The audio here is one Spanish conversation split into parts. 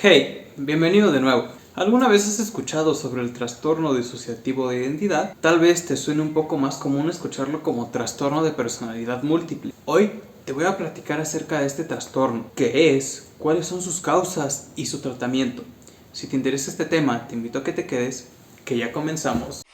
Hey, bienvenido de nuevo. ¿Alguna vez has escuchado sobre el trastorno disociativo de identidad? Tal vez te suene un poco más común escucharlo como trastorno de personalidad múltiple. Hoy te voy a platicar acerca de este trastorno, qué es, cuáles son sus causas y su tratamiento. Si te interesa este tema, te invito a que te quedes, que ya comenzamos.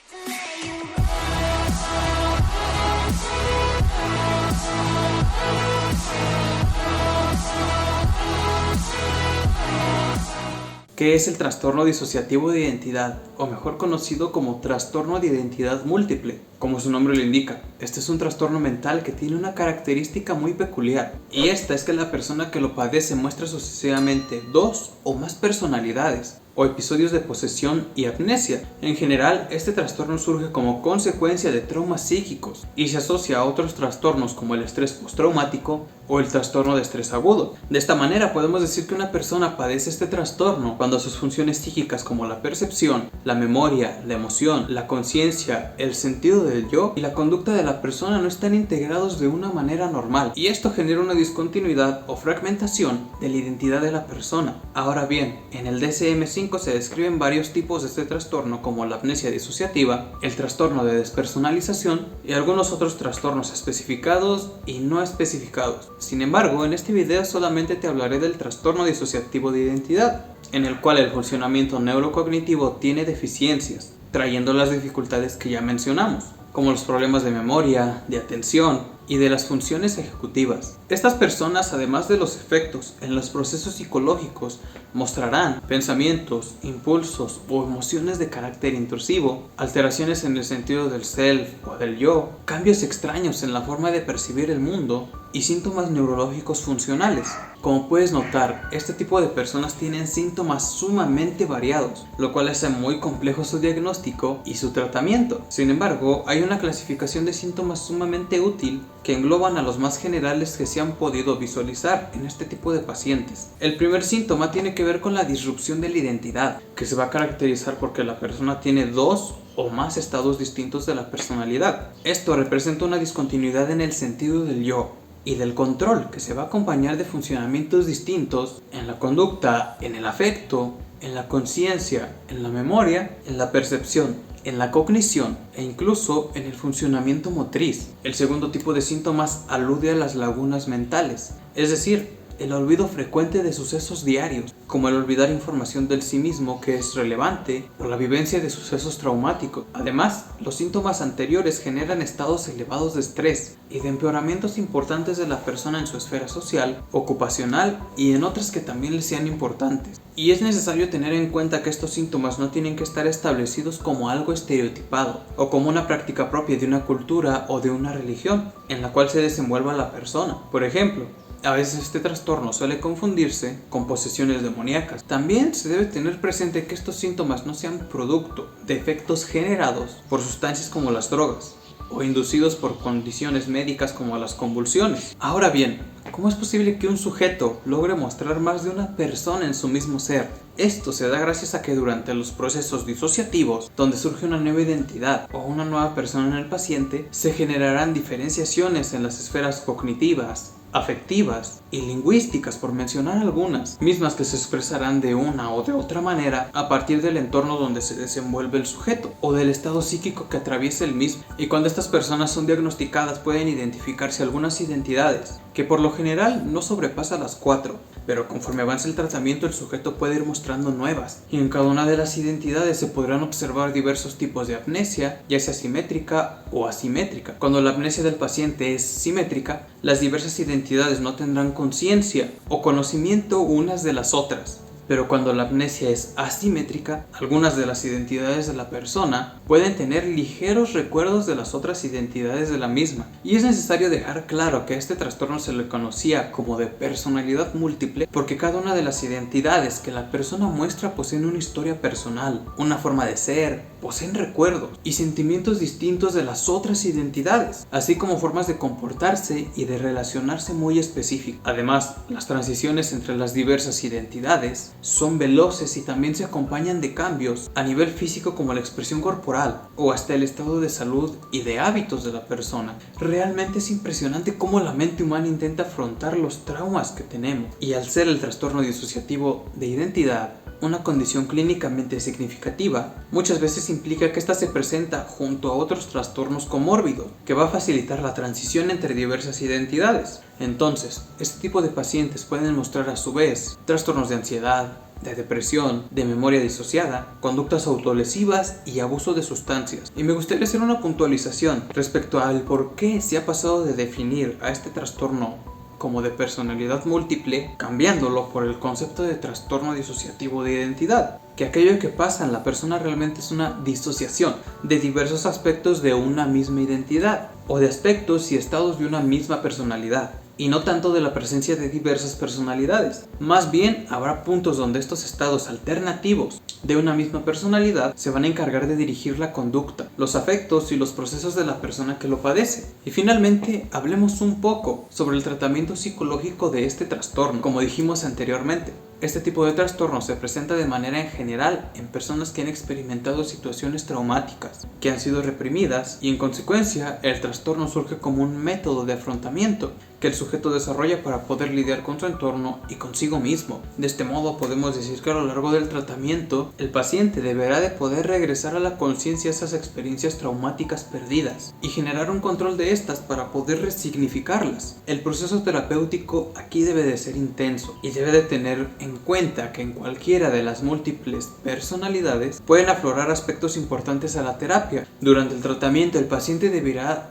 ¿Qué es el trastorno disociativo de identidad? O mejor conocido como trastorno de identidad múltiple. Como su nombre lo indica, este es un trastorno mental que tiene una característica muy peculiar. Y esta es que la persona que lo padece muestra sucesivamente dos o más personalidades, o episodios de posesión y amnesia. En general, este trastorno surge como consecuencia de traumas psíquicos y se asocia a otros trastornos como el estrés postraumático o el trastorno de estrés agudo. De esta manera podemos decir que una persona padece este trastorno cuando sus funciones psíquicas como la percepción, la memoria, la emoción, la conciencia, el sentido del yo y la conducta de la persona no están integrados de una manera normal, y esto genera una discontinuidad o fragmentación de la identidad de la persona. Ahora bien, en el DSM-5 se describen varios tipos de este trastorno como la amnesia disociativa, el trastorno de despersonalización y algunos otros trastornos especificados y no especificados. Sin embargo, en este video solamente te hablaré del trastorno disociativo de identidad, en el cual el funcionamiento neurocognitivo tiene deficiencias, trayendo las dificultades que ya mencionamos, como los problemas de memoria, de atención y de las funciones ejecutivas. Estas personas, además de los efectos en los procesos psicológicos, mostrarán pensamientos, impulsos o emociones de carácter intrusivo, alteraciones en el sentido del self o del yo, cambios extraños en la forma de percibir el mundo y síntomas neurológicos funcionales. Como puedes notar, este tipo de personas tienen síntomas sumamente variados, lo cual hace muy complejo su diagnóstico y su tratamiento. Sin embargo, hay una clasificación de síntomas sumamente útil que engloban a los más generales que se han podido visualizar en este tipo de pacientes. El primer síntoma tiene que ver con la disrupción de la identidad, que se va a caracterizar porque la persona tiene dos o más estados distintos de la personalidad. Esto representa una discontinuidad en el sentido del yo y del control, que se va a acompañar de funcionamientos distintos en la conducta, en el afecto, en la conciencia, en la memoria, en la percepción, en la cognición e incluso en el funcionamiento motriz. El segundo tipo de síntomas alude a las lagunas mentales, es decir, el olvido frecuente de sucesos diarios, como el olvidar información del sí mismo que es relevante o la vivencia de sucesos traumáticos. Además, los síntomas anteriores generan estados elevados de estrés y de empeoramientos importantes de la persona en su esfera social, ocupacional y en otras que también les sean importantes. Y es necesario tener en cuenta que estos síntomas no tienen que estar establecidos como algo estereotipado o como una práctica propia de una cultura o de una religión en la cual se desenvuelva la persona. Por ejemplo, a veces este trastorno suele confundirse con posesiones demoníacas. También se debe tener presente que estos síntomas no sean producto de efectos generados por sustancias como las drogas o inducidos por condiciones médicas como las convulsiones. Ahora bien, ¿cómo es posible que un sujeto logre mostrar más de una persona en su mismo ser? Esto se da gracias a que durante los procesos disociativos, donde surge una nueva identidad o una nueva persona en el paciente, se generarán diferenciaciones en las esferas cognitivas, afectivas y lingüísticas, por mencionar algunas, mismas que se expresarán de una o de otra manera a partir del entorno donde se desenvuelve el sujeto o del estado psíquico que atraviesa el mismo. Y cuando estas personas son diagnosticadas pueden identificarse algunas identidades, que por lo general no sobrepasan las 4, pero conforme avanza el tratamiento el sujeto puede ir mostrando nuevas, y en cada una de las identidades se podrán observar diversos tipos de amnesia, ya sea simétrica o asimétrica. Cuando la amnesia del paciente es simétrica, las diversas identidades no tendrán conciencia o conocimiento unas de las otras. Pero cuando la amnesia es asimétrica, algunas de las identidades de la persona pueden tener ligeros recuerdos de las otras identidades de la misma. Y es necesario dejar claro que a este trastorno se le conocía como de personalidad múltiple porque cada una de las identidades que la persona muestra poseen una historia personal, una forma de ser, poseen recuerdos y sentimientos distintos de las otras identidades, así como formas de comportarse y de relacionarse muy específicas. Además, las transiciones entre las diversas identidades son veloces y también se acompañan de cambios a nivel físico como la expresión corporal o hasta el estado de salud y de hábitos de la persona. Realmente es impresionante cómo la mente humana intenta afrontar los traumas que tenemos, y al ser el trastorno disociativo de identidad una condición clínicamente significativa, muchas veces implica que ésta se presenta junto a otros trastornos comórbidos, que va a facilitar la transición entre diversas identidades. Entonces, este tipo de pacientes pueden mostrar a su vez trastornos de ansiedad, de depresión, de memoria disociada, conductas autolesivas y abuso de sustancias. Y me gustaría hacer una puntualización respecto al por qué se ha pasado de definir a este trastorno como de personalidad múltiple, cambiándolo por el concepto de trastorno disociativo de identidad, que aquello que pasa en la persona realmente es una disociación de diversos aspectos de una misma identidad, o de aspectos y estados de una misma personalidad, y no tanto de la presencia de diversas personalidades. Más bien, habrá puntos donde estos estados alternativos de una misma personalidad se van a encargar de dirigir la conducta, los afectos y los procesos de la persona que lo padece. Y finalmente, hablemos un poco sobre el tratamiento psicológico de este trastorno. Como dijimos anteriormente, este tipo de trastorno se presenta de manera en general en personas que han experimentado situaciones traumáticas, que han sido reprimidas, y en consecuencia el trastorno surge como un método de afrontamiento que el sujeto desarrolla para poder lidiar con su entorno y consigo mismo. De este modo podemos decir que a lo largo del tratamiento el paciente deberá de poder regresar a la conciencia esas experiencias traumáticas perdidas y generar un control de estas para poder resignificarlas. El proceso terapéutico aquí debe de ser intenso y debe de tener en cuenta que en cualquiera de las múltiples personalidades pueden aflorar aspectos importantes a la terapia. Durante el tratamiento el paciente deberá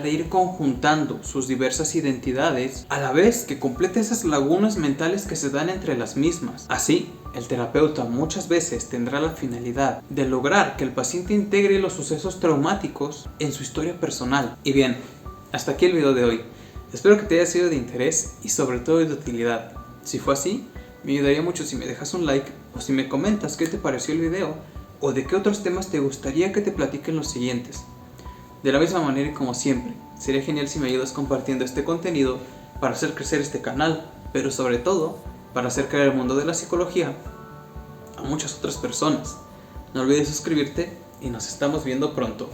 de ir conjuntando sus diversas identidades a la vez que completa esas lagunas mentales que se dan entre las mismas. Así, el terapeuta muchas veces tendrá la finalidad de lograr que el paciente integre los sucesos traumáticos en su historia personal. Y bien, hasta aquí el video de hoy. Espero que te haya sido de interés y sobre todo de utilidad. Si fue así, me ayudaría mucho si me dejas un like o si me comentas qué te pareció el video o de qué otros temas te gustaría que te platique en los siguientes. De la misma manera y como siempre, sería genial si me ayudas compartiendo este contenido para hacer crecer este canal, pero sobre todo para hacer crecer el mundo de la psicología a muchas otras personas. No olvides suscribirte y nos estamos viendo pronto.